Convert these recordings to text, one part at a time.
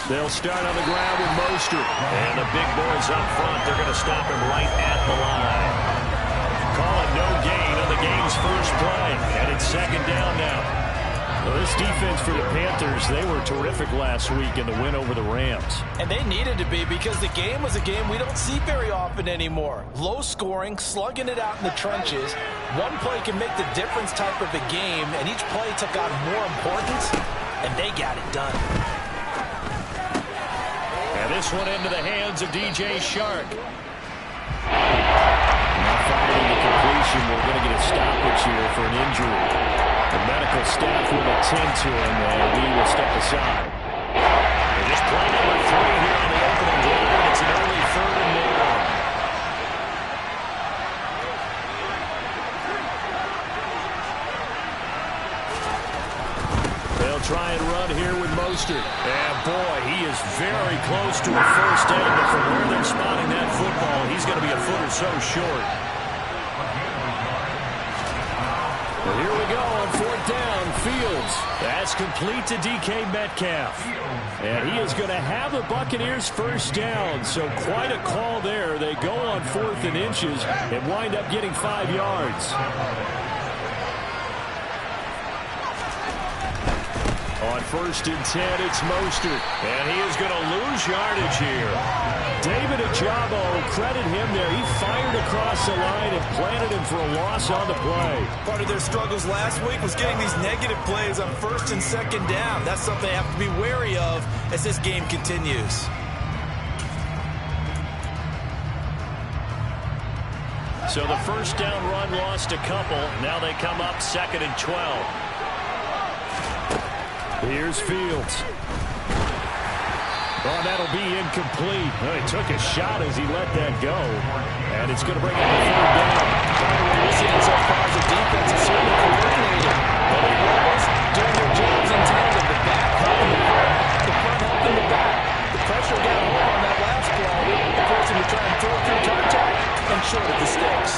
They'll start on the ground with Mostert. And the big boys up front, they're going to stop him right at the line. Call it no gain on the game's first play. And it's second down now. Well, this defense for the Panthers, they were terrific last week in the win over the Rams. And they needed to be, because the game was a game we don't see very often anymore. Low scoring, slugging it out in the trenches. One play can make the difference type of a game, and each play took on more importance, and they got it done. And this one into the hands of DJ Shark. Now following the completion, we're going to get a stoppage here for an injury. The medical staff will attend to him, and we will step aside. And just play number 3 here on the opening drive. It's an early 3rd and long. They'll try and run here with Mostert. And boy, he is very close to a first down, but from where they're spotting that football, he's going to be a foot or so short. Well, here we go on 4th down. Fields. That's complete to DK Metcalf. And he is going to have the Buccaneers first down. So quite a call there. They go on 4th and inches and wind up getting 5 yards. On 1st and 10, it's Mostert. And he is going to lose yardage here. David Ajabo, credit him there. He fired across the line and planted him for a loss on the play. Part of their struggles last week was getting these negative plays on 1st and 2nd down. That's something they have to be wary of as this game continues. So the first down run lost a couple. Now they come up 2nd and 12. Here's Fields. Oh, that'll be incomplete. Well, he took a shot as he let that go. And it's going to bring up the 3rd down. By the way, we're seeing so far as the defense is certainly coordinated. Both levels doing their jobs in tandem. The back helping the front. The front helping the back. The pressure got home on that last play. The person to try and throw through contact and short of the sticks.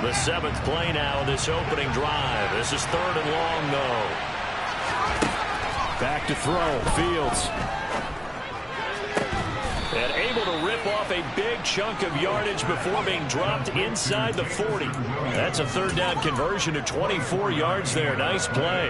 The 7th play now in this opening drive. This is 3rd and long, though. Back to throw. Fields. And able to rip off a big chunk of yardage before being dropped inside the 40. That's a 3rd down conversion to 24 yards there. Nice play.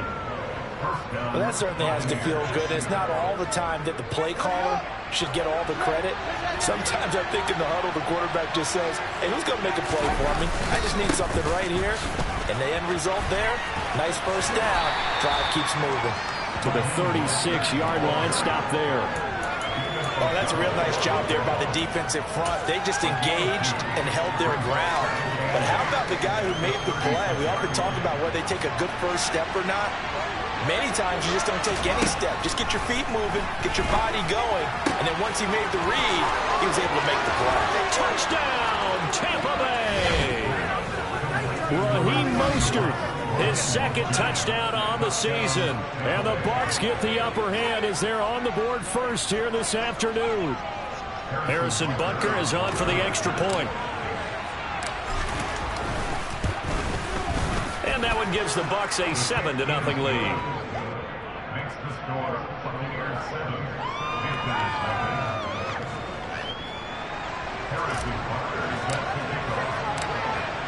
Well, that certainly has to feel good. It's not all the time that the play caller should get all the credit. Sometimes I think in the huddle, the quarterback just says, hey, who's going to make a play for me? I just need something right here. And the end result there, nice first down. Drive keeps moving. To the 36-yard line. Stop there. Oh, that's a real nice job there by the defensive front. They just engaged and held their ground. But how about the guy who made the play? We often talk about whether they take a good first step or not. Many times you just don't take any step. Just get your feet moving, get your body going. And then once he made the read, he was able to make the play. Touchdown, Tampa Bay! Raheem Mostert. His 2nd touchdown on the season. And the Bucs get the upper hand as they're on the board first here this afternoon. Harrison Butker is on for the extra point. And that one gives the Bucs a 7-0 lead.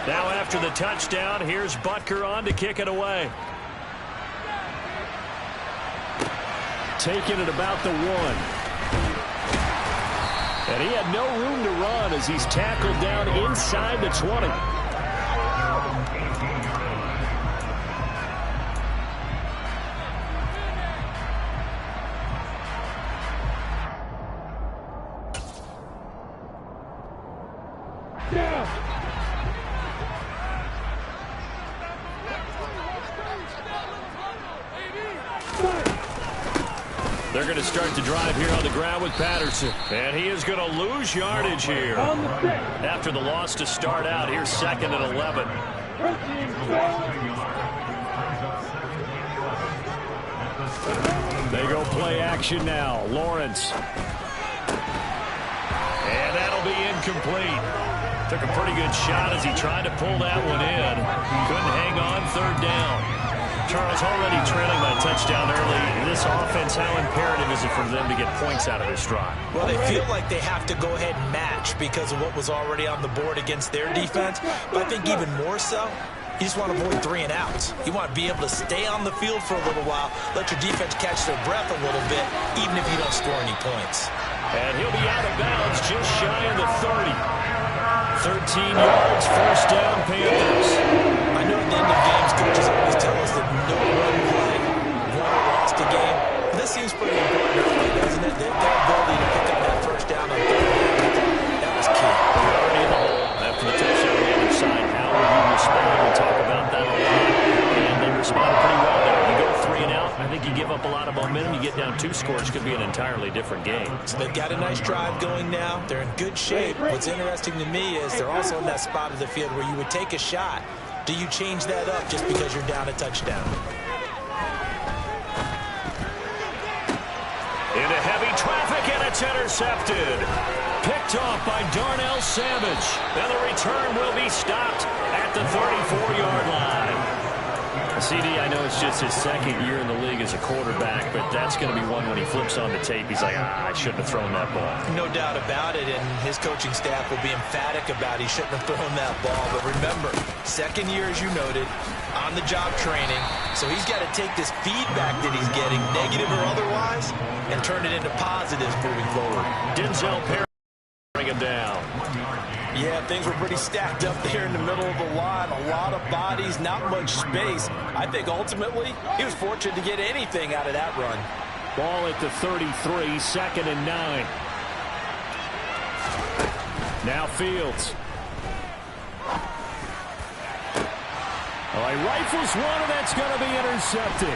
Now after the touchdown, here's Butker on to kick it away. Taking it about the 1. And he had no room to run as he's tackled down inside the 20. They're going to start the drive here on the ground with Patterson. And he is going to lose yardage here. After the loss to start out, here's 2nd and 11. They go play action now. Lawrence. And that'll be incomplete. Took a pretty good shot as he tried to pull that one in. Couldn't hang on 3rd down. Charles, already trailing by a touchdown early. This offense, how imperative is it for them to get points out of this drive? Well, they feel like they have to go ahead and match because of what was already on the board against their defense. But I think even more so, you just want to avoid 3 and outs. You want to be able to stay on the field for a little while, let your defense catch their breath a little bit, even if you don't score any points. And he'll be out of bounds just shy of the 30. 13 yards, first down, Panthers. I know at the end of games, coaches always tell us that no one play won or lost a game. But this seems pretty important early, doesn't it? Their ability to pick up that first down on 3rd down, that was key. Already in the hole after the touchdown on the other side. How will you respond? We talk about that a lot. And they responded pretty well there. You go 3 and out, I think you give up a lot of momentum. You get down 2 scores, could be an entirely different game. So they've got a nice drive going now. They're in good shape. What's interesting to me is they're also in that spot of the field where you would take a shot. Do you change that up just because you're down a touchdown? Into heavy traffic, and it's intercepted. Picked off by Darnell Savage. And the return will be stopped at the 34-yard line. CD, I know it's just his 2nd year in the league as a quarterback, but that's going to be one when he flips on the tape. He's like, I shouldn't have thrown that ball. No doubt about it, and his coaching staff will be emphatic about he shouldn't have thrown that ball. But remember, 2nd year, as you noted, on-the-job training. So he's got to take this feedback that he's getting, negative or otherwise, and turn it into positives moving forward. Denzel Perry bring him down. Yeah, things were pretty stacked up there in the middle of the line. A lot of bodies, not much space. I think ultimately he was fortunate to get anything out of that run. Ball at the 33, 2nd and 9. Now Fields. Oh, he rifles one, and that's going to be intercepted.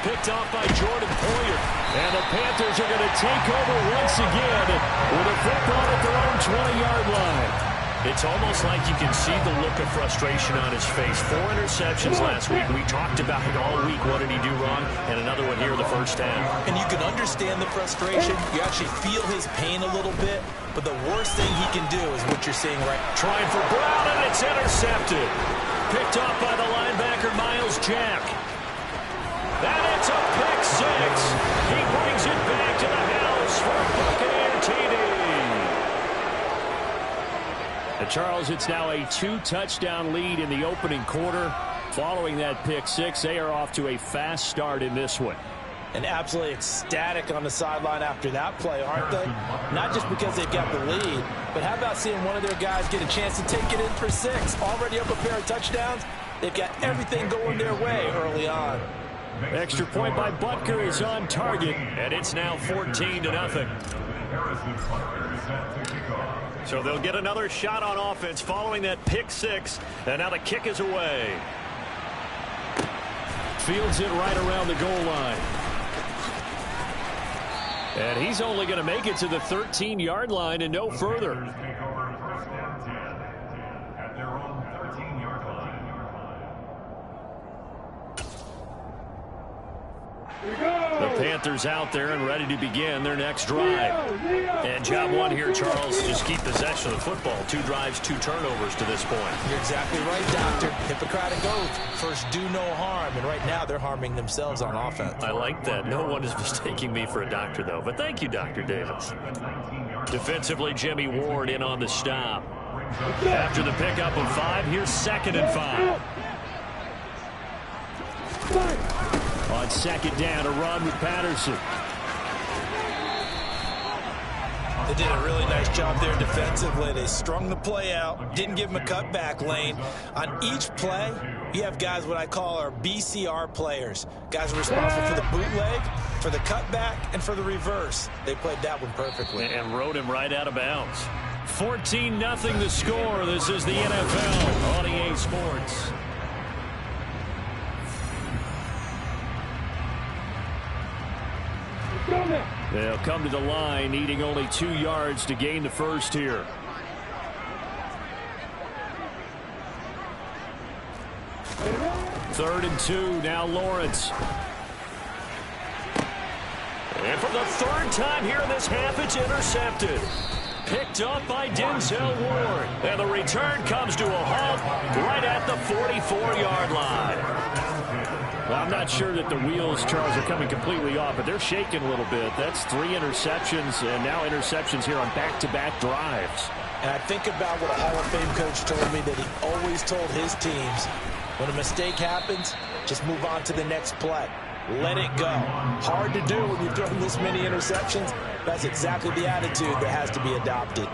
Picked off by Jordan Poyer. And the Panthers are going to take over once again with a football at their own 20-yard line. It's almost like you can see the look of frustration on his face. 4 interceptions last week. We talked about it all week. What did he do wrong? And another one here in the first half. And you can understand the frustration. You actually feel his pain a little bit. But the worst thing he can do is what you're seeing right. Trying for Brown, and it's intercepted. Picked up by the linebacker, Miles Jack. And it's a pick 6. He brings it back to the house for a Buccaneer TD. Charles, it's now a 2-touchdown lead in the opening quarter. Following that pick 6, they are off to a fast start in this one. And absolutely ecstatic on the sideline after that play, aren't they? Not just because they've got the lead, but how about seeing one of their guys get a chance to take it in for 6? Already up a pair of touchdowns. They've got everything going their way early on. Extra point by Butker is on target, and it's now 14-0. So they'll get another shot on offense following that pick 6, and now the kick is away. Fields it right around the goal line. And he's only going to make it to the 13-yard line and no further. The Panthers out there and ready to begin their next drive. And job one here, Charles, just keep possession of the football. 2 drives, 2 turnovers to this point. You're exactly right, Doctor. Hippocratic oath. First, do no harm. And right now, they're harming themselves on offense. I like that. No one is mistaking me for a doctor, though. But thank you, Dr. Davis. Defensively, Jimmy Ward in on the stop. After the pickup of 5, here's 2nd and 5. On 2nd down, a run with Patterson. They did a really nice job there defensively. They strung the play out, didn't give him a cutback lane. On each play, you have guys what I call our BCR players. Guys are responsible for the bootleg, for the cutback, and for the reverse. They played that one perfectly. And rode him right out of bounds. 14-0 the score. This is the NFL on EA Sports. They'll come to the line, needing only 2 yards to gain the first here. Third and 2, now Lawrence. And for the 3rd time here in this half, it's intercepted. Picked up by Denzel Ward. And the return comes to a halt right at the 44-yard line. Well, I'm not sure that the wheels, Charles, are coming completely off, but they're shaking a little bit. That's 3 interceptions, and now interceptions here on back-to-back drives. And I think about what a Hall of Fame coach told me, that he always told his teams, when a mistake happens, just move on to the next play. Let it go. Hard to do when you've thrown this many interceptions. That's exactly the attitude that has to be adopted.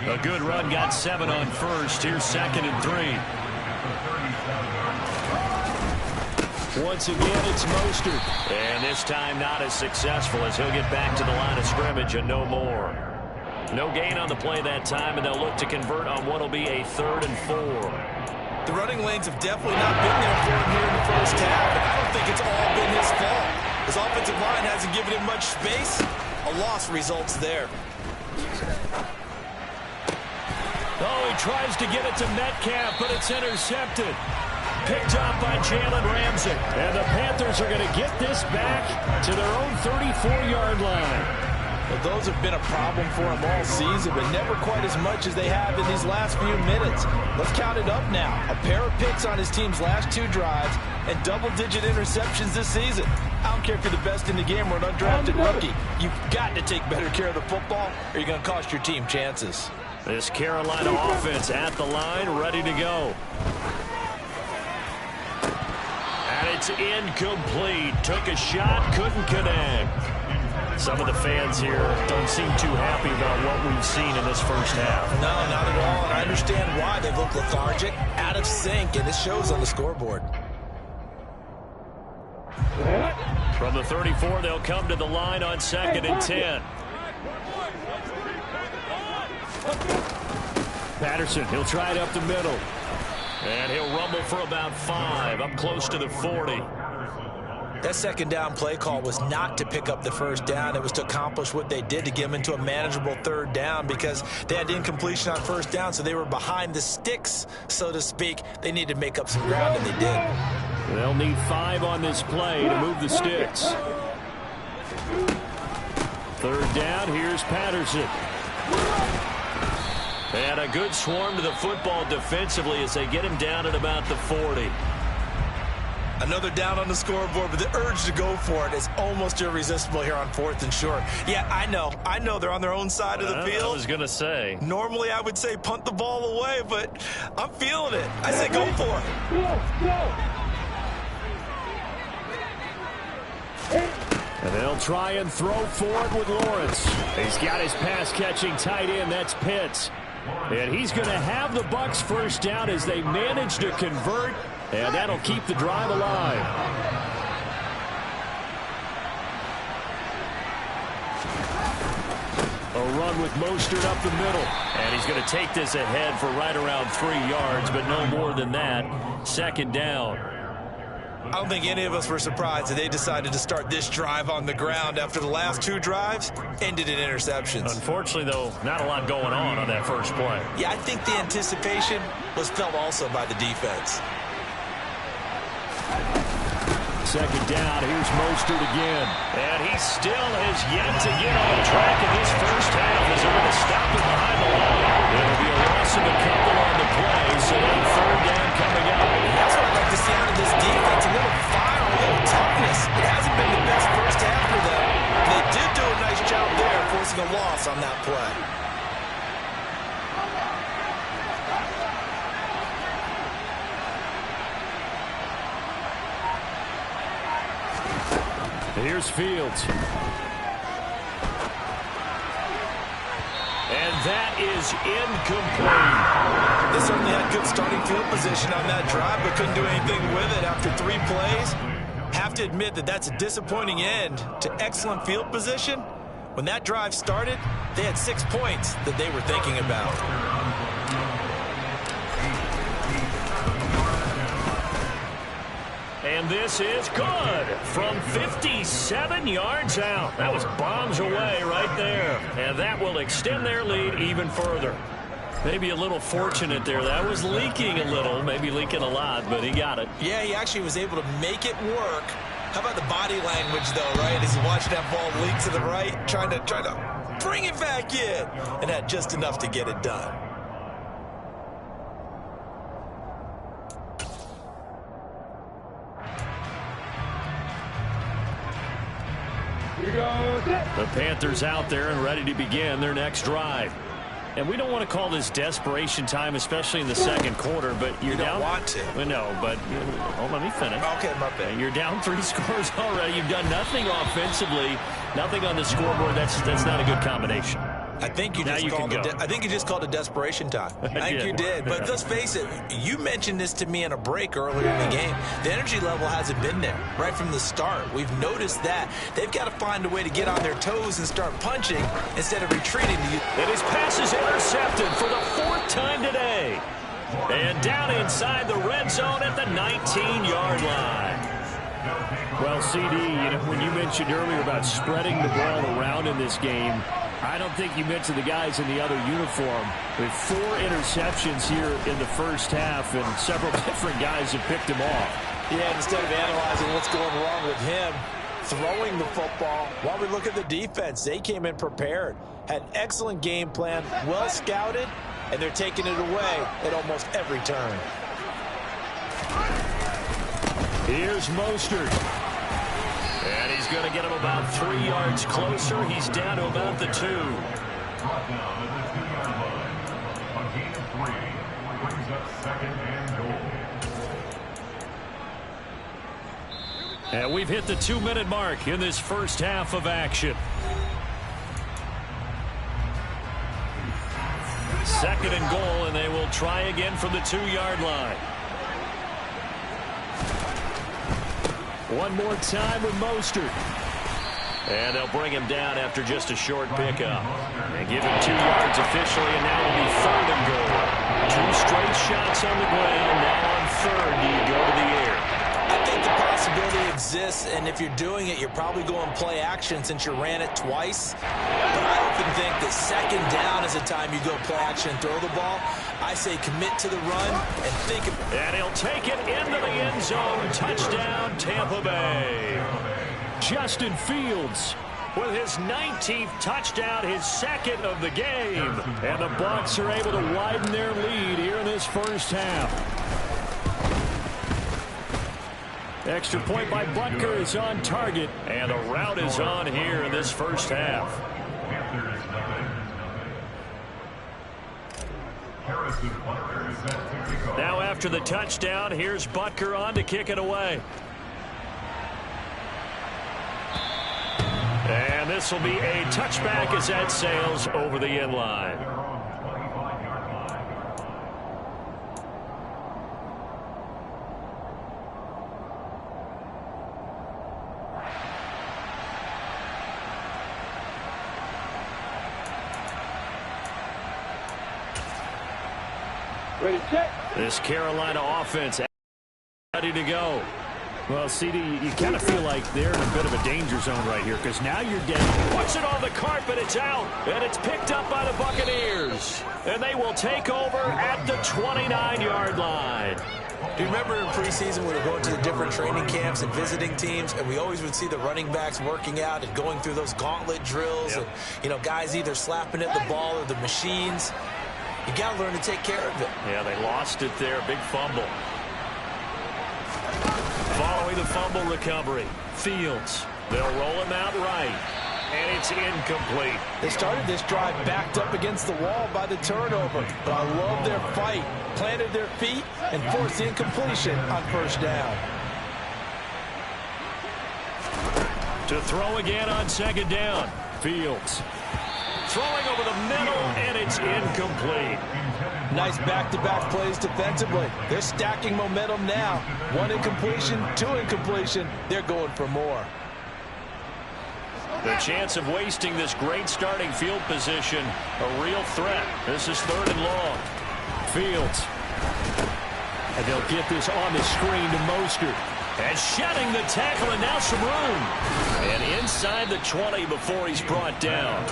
A good run, got 7 on first. Here's 2nd and 3. Once again, it's Mostert. And this time not as successful, as he'll get back to the line of scrimmage and no more. No gain on the play that time, and they'll look to convert on what will be a 3rd and 4. The running lanes have definitely not been there for him here in the first half, and I don't think it's all been his fault. His offensive line hasn't given him much space. A loss results there. Oh, he tries to get it to Metcalf, but it's intercepted. Picked up by Jalen Ramsey. And the Panthers are going to get this back to their own 34-yard line. Well, those have been a problem for him all season, but never quite as much as they have in these last few minutes. Let's count it up now. A pair of picks on his team's last 2 drives and double-digit interceptions this season. I don't care if you're the best in the game or an undrafted rookie. You've got to take better care of the football, or you're going to cost your team chances. This Carolina offense at the line, ready to go. And it's incomplete. Took a shot, couldn't connect. Some of the fans here don't seem too happy about what we've seen in this first half. No, not at all, and I understand why. They look lethargic, out of sync, and it shows on the scoreboard. From the 34, they'll come to the line on 2nd and 10. Patterson, he'll try it up the middle. And he'll rumble for about 5, up close to the 40. That 2nd down play call was not to pick up the 1st down. It was to accomplish what they did, to get them into a manageable 3rd down, because they had incompletion on 1st down, so they were behind the sticks, so to speak. They needed to make up some ground, and they did. They'll need 5 on this play to move the sticks. 3rd down, here's Patterson. And a good swarm to the football defensively as they get him down at about the 40. Another down on the scoreboard, but the urge to go for it is almost irresistible here on 4th and short. Yeah, I know they're on their own side of the field. I was going to say. Normally I would say punt the ball away, but I'm feeling it. I say go for it. And they'll try and throw forward with Lawrence. He's got his pass-catching tight end. That's Pitts. And he's going to have the Bucs 1st down as they manage to convert. And that'll keep the drive alive. A run with Mostert up the middle. And he's going to take this ahead for right around 3 yards, but no more than that. 2nd down. I don't think any of us were surprised that they decided to start this drive on the ground after the last 2 drives ended in interceptions. Unfortunately, though, not a lot going on that first play. Yeah, I think the anticipation was felt also by the defense. 2nd down, here's Mostert again. And he still has yet to get on track in this first half as they're going to stop him behind the line. It'll be a loss of a couple on the play, so then 3rd down coming up. That's what I'd like to see out of this defense, a little fire, a little toughness. It hasn't been the best first half for them. They did do a nice job there, forcing a loss on that play. Here's Fields. And that is incomplete. They certainly had good starting field position on that drive, but couldn't do anything with it after 3 plays. Have to admit that that's a disappointing end to excellent field position. When that drive started, they had 6 points that they were thinking about. And this is good from 57 yards out. That was bombs away right there. And that will extend their lead even further. Maybe a little fortunate there. That was leaking a little, maybe leaking a lot, but he got it. Yeah, he actually was able to make it work. How about the body language, though, right? As he watched that ball leak to the right, trying to bring it back in, and had just enough to get it done. The Panthers out there and ready to begin their next drive. And we don't want to call this desperation time, especially in the second quarter, but you're down. You don't want to. Well, no, but let me finish. Okay, my bad. You're down 3 scores already. You've done nothing offensively, nothing on the scoreboard. That's not a good combination. I think you just called it desperation time. I think you did. But let's face it, you mentioned this to me in a break earlier in the game. The energy level hasn't been there right from the start. We've noticed that. They've got to find a way to get on their toes and start punching instead of retreating. And his pass is intercepted for the 4th time today. And down inside the red zone at the 19-yard line. Well, CD, when you mentioned earlier about spreading the ball around in this game, I don't think you mentioned the guys in the other uniform. With 4 interceptions here in the first half, and several different guys have picked him off. Yeah, instead of analyzing what's going wrong with him, throwing the football, while we look at the defense, they came in prepared, had an excellent game plan, well scouted, and they're taking it away at almost every turn. Here's Mostert. And he's going to get him about 3 yards closer. He's down to about the 2. And we've hit the 2-minute mark in this first half of action. 2nd and goal, and they will try again from the 2-yard line. One more time with Mostert. And they'll bring him down after just a short pickup. And give him 2 yards officially, and now it'll be 3rd and goal. 2 straight shots on the ground. Now on 3rd, do you go to the air? I think the possibility exists, and if you're doing it, you're probably going play action since you ran it twice. But I often think that 2nd down is the time you go play action and throw the ball. I say commit to the run and think of it. And he'll take it into the end zone. Touchdown, Tampa Bay. Justin Fields with his 19th touchdown, his 2nd of the game. And the Bucs are able to widen their lead here in this first half. Extra point by Butker is on target. And the route is on here in this first half. Now after the touchdown, here's Butker on to kick it away. And this will be a touchback as that sails over the end line. Ready, check. This Carolina offense ready to go. Well, CD, you kind of feel like they're in a bit of a danger zone right here because now you're down. Puts it on the carpet. It's out. And it's picked up by the Buccaneers. And they will take over at the 29-yard line. Do you remember in preseason when we were going to the different training camps and visiting teams, and we always would see the running backs working out and going through those gauntlet drills, and, guys either slapping at the ball or the machines. You got to learn to take care of it. Yeah, they lost it there. Big fumble. Following the fumble recovery, Fields. They'll roll him out right. And it's incomplete. They started this drive backed up against the wall by the turnover. But I love their fight. Planted their feet and forced the incompletion on 1st down. To throw again on 2nd down. Fields. Throwing over the middle, and it's incomplete. Nice back-to-back plays defensively. They're stacking momentum now. 1 incompletion, 2 incompletion. They're going for more. The chance of wasting this great starting field position, a real threat. This is 3rd and long. Fields. And they'll get this on the screen to Mostert. And shedding the tackle, and now some room. And inside the 20 before he's brought down.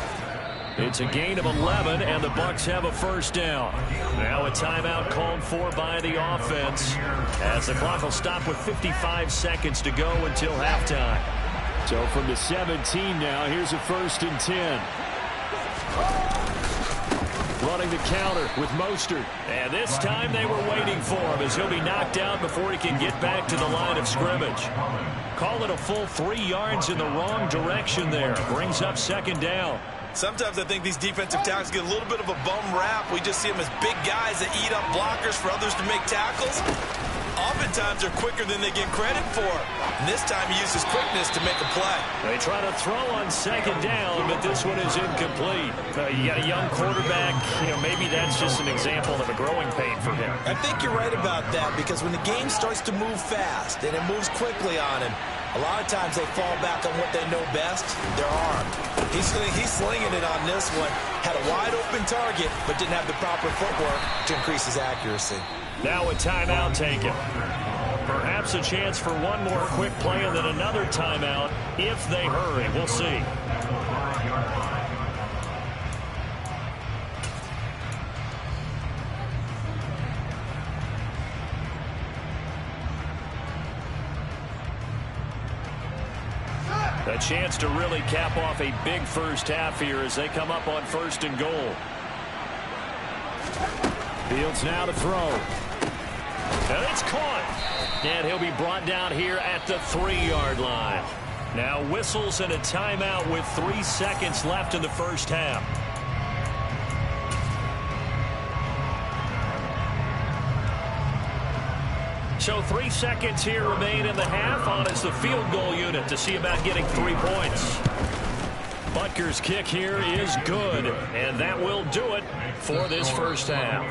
It's a gain of 11, and the Bucs have a 1st down. Now a timeout called for by the offense, as the clock will stop with 55 seconds to go until halftime. So from the 17 now, here's a 1st and 10. running the counter with Mostert. And this time they were waiting for him as he'll be knocked out before he can get back to the line of scrimmage. Call it a full 3 yards in the wrong direction there. Brings up second down. Sometimes I think these defensive tackles get a little bit of a bum rap. We just see them as big guys that eat up blockers for others to make tackles. Oftentimes they're quicker than they get credit for. And this time he uses quickness to make a play. They try to throw on second down, but this one is incomplete. You got a young quarterback. Maybe that's just an example of a growing pain for him. I think you're right about that, because when the game starts to move fast and it moves quickly on him, a lot of times they fall back on what they know best, their arm. He's slinging it on this one. Had a wide open target, but didn't have the proper footwork to increase his accuracy. Now a timeout taken. Perhaps a chance for one more quick play and then another timeout if they hurry. We'll see. A chance to really cap off a big first half here as they come up on 1st and goal. Fields now to throw. And it's caught. And he'll be brought down here at the 3-yard line. Now whistles and a timeout with 3 seconds left in the first half. So 3 seconds here remain in the half. On it's the field goal unit to see about getting 3 points. Butker's kick here is good, and that will do it for this first half.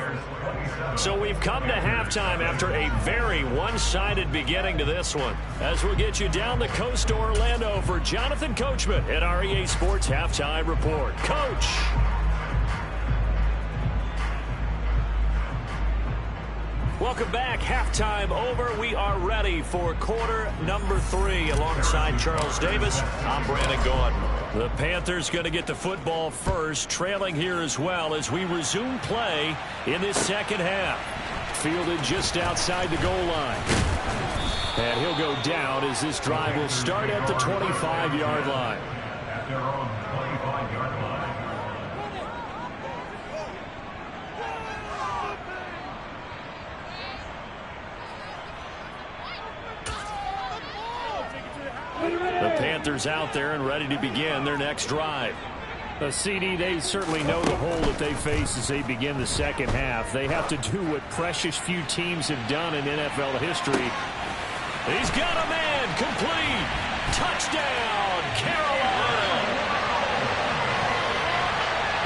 So we've come to halftime after a very one-sided beginning to this one. As we'll get you down the coast to Orlando for Jonathan Coachman at our EA Sports Halftime Report. Coach! Welcome back. Halftime over. We are ready for quarter number 3. Alongside Charles Davis, I'm Brandon Gordon. The Panthers going to get the football first, trailing here as well as we resume play in this second half. Fielded just outside the goal line. And he'll go down as this drive will start at the 25-yard line. The Panthers out there and ready to begin their next drive. CD, they certainly know the hole that they face as they begin the second half. They have to do what precious few teams have done in NFL history. He's got a man, complete. Touchdown, Carolina.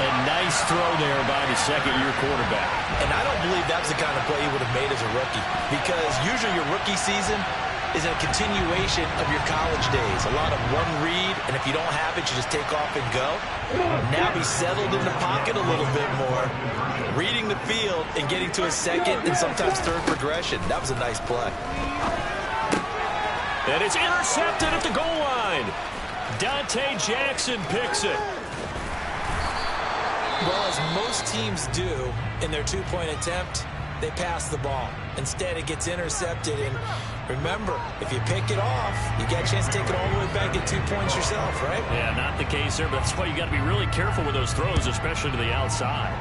A nice throw there by the second-year quarterback. And I don't believe that's the kind of play he would have made as a rookie, because usually your rookie season is a continuation of your college days. A lot of one read, and if you don't have it, you just take off and go. Now he's settled in the pocket a little bit more, reading the field and getting to a second and sometimes third progression. That was a nice play. And it's intercepted at the goal line. Dante Jackson picks it. Well, as most teams do in their two-point attempt, they pass the ball. Instead, it gets intercepted. And remember, if you pick it off, you got a chance to take it all the way back, get 2 points yourself, right? Yeah, not the case there, but that's why you got to be really careful with those throws, especially to the outside.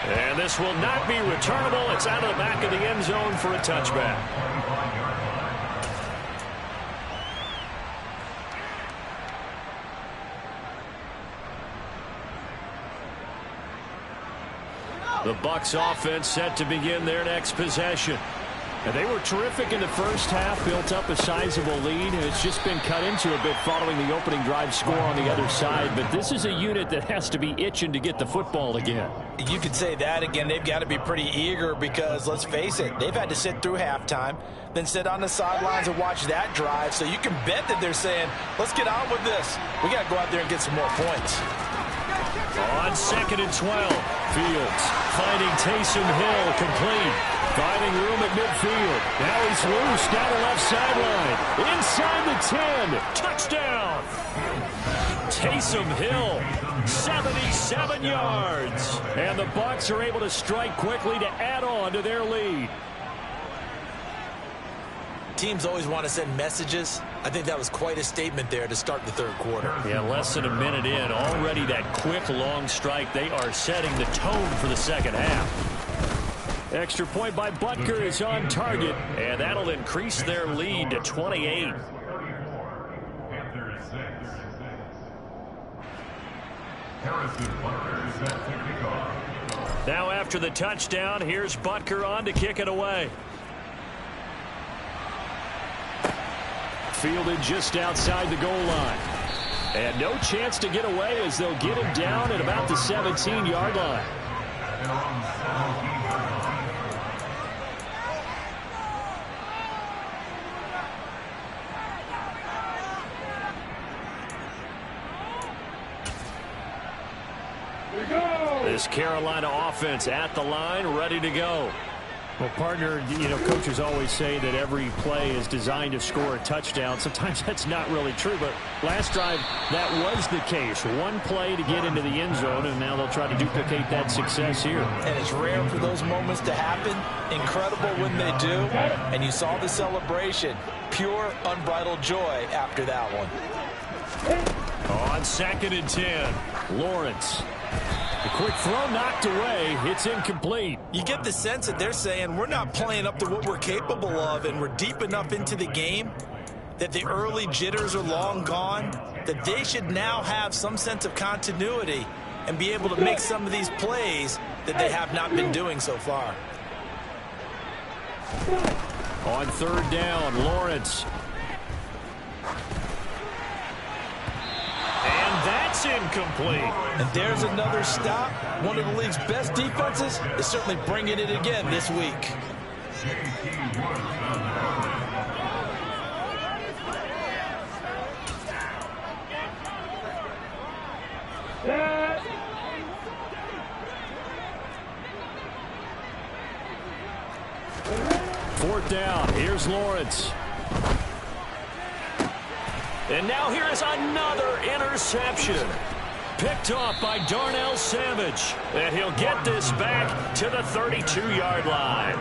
And this will not be returnable. It's out of the back of the end zone for a touchback. The Bucs offense set to begin their next possession. And they were terrific in the first half, built up a sizable lead, and it's just been cut into a bit following the opening drive score on the other side. But this is a unit that has to be itching to get the football again. You could say that again. They've got to be pretty eager because, let's face it, they've had to sit through halftime, then sit on the sidelines and watch that drive. So you can bet that they're saying, let's get on with this. We got to go out there and get some more points. On 2nd and 12, Fields finding Taysom Hill complete. Finding room at midfield. Now he's loose down the left sideline. Inside the 10. Touchdown. Taysom Hill, 77 yards. And the Bucs are able to strike quickly to add on to their lead. teams always want to send messages. I think that was quite a statement there to start the third quarter. Yeah, less than a minute in. Already that quick, long strike. They are setting the tone for the second half. Extra point by Butker is on target, and that'll increase their lead to 28. Now after the touchdown, here's Butker on to kick it away. Fielded just outside the goal line. And no chance to get away as they'll get him down at about the 17-yard line. This Carolina offense at the line, ready to go. Well, partner, you know, coaches always say that every play is designed to score a touchdown. Sometimes that's not really true, but last drive, that was the case. One play to get into the end zone, and now they'll try to duplicate that success here. And it's rare for those moments to happen. Incredible when they do. And you saw the celebration. Pure, unbridled joy after that one. On 2nd and 10, Lawrence. The quick throw knocked away. It's incomplete. You get the sense that they're saying we're not playing up to what we're capable of, and we're deep enough into the game that the early jitters are long gone, that they should now have some sense of continuity and be able to make some of these plays that they have not been doing so far. On 3rd down, Lawrence. And that's incomplete. And there's another stop. One of the league's best defenses is certainly bringing it again this week. Fourth down. Here's Lawrence. And now here is another interception. Picked off by Darnell Savage. And he'll get this back to the 32-yard line.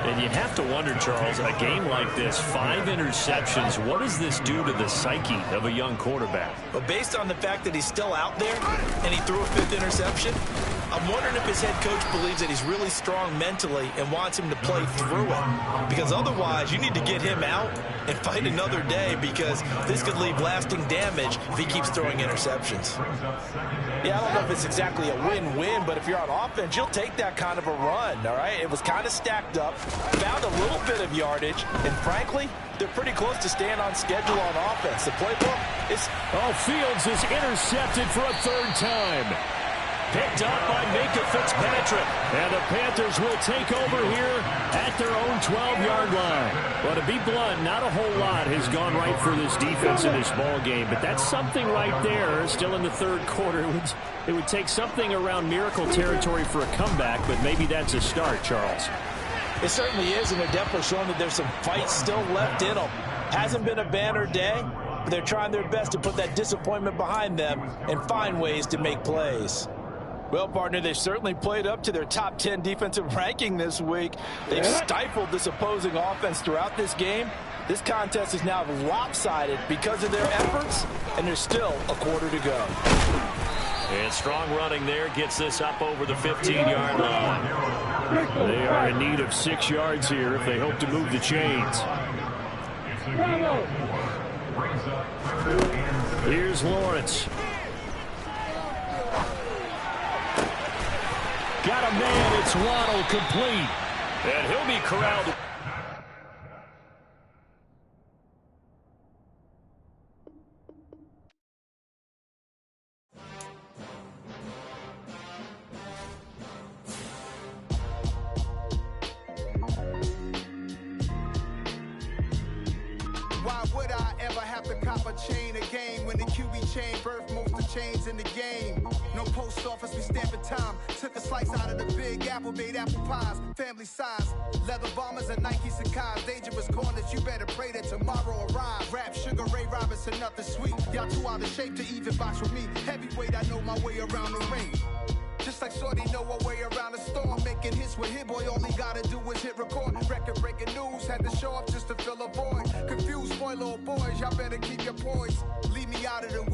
And you have to wonder, Charles, a game like this, 5 interceptions, what does this do to the psyche of a young quarterback? Well, based on the fact that he's still out there and he threw a 5th interception, I'm wondering if his head coach believes that he's really strong mentally and wants him to play through it. Because otherwise, you need to get him out and fight another day, because this could leave lasting damage if he keeps throwing interceptions. Yeah, I don't know if it's exactly a win-win, but if you're on offense, you'll take that kind of a run, all right? It was kind of stacked up, found a little bit of yardage, and frankly, they're pretty close to staying on schedule on offense. The playbook is... Oh, Fields is intercepted for a 3rd time. Picked up by Minka Fitzpatrick. And the Panthers will take over here at their own 12-yard line. Well, to be blunt, not a whole lot has gone right for this defense in this ball game, but that's something right there. Still in the 3rd quarter. It would take something around miracle territory for a comeback, but maybe that's a start, Charles. It certainly is, and they're definitely showing that there's some fight still left in them. Hasn't been a banner day, but they're trying their best to put that disappointment behind them and find ways to make plays. Well, partner, they've certainly played up to their top 10 defensive ranking this week. They've stifled this opposing offense throughout this game. This contest is now lopsided because of their efforts, and there's still a quarter to go. And strong running there gets this up over the 15-yard line. They are in need of 6 yards here if they hope to move the chains. Here's Lawrence. Got a man, it's Waddle, complete. And he'll be corralled. Why would I ever have to cop a chain again when the QB chain birthed most of chains in the game? No post office, we stamping time. Took a slice out of the big apple, made apple pies, family size. Leather bombers and Nike Sacai's. Dangerous corners, you better pray that tomorrow arrives. Rap, Sugar Ray Robinson, nothing sweet. Y'all too out of shape to even box with me. Heavyweight, I know my way around the ring. Just like Shorty know her way around the storm, making his With Hit Boy, all he gotta do is hit record. Record-breaking news, had to show up just to fill a void. Confused, spoiler boys, y'all better keep your poise. Leave me out of the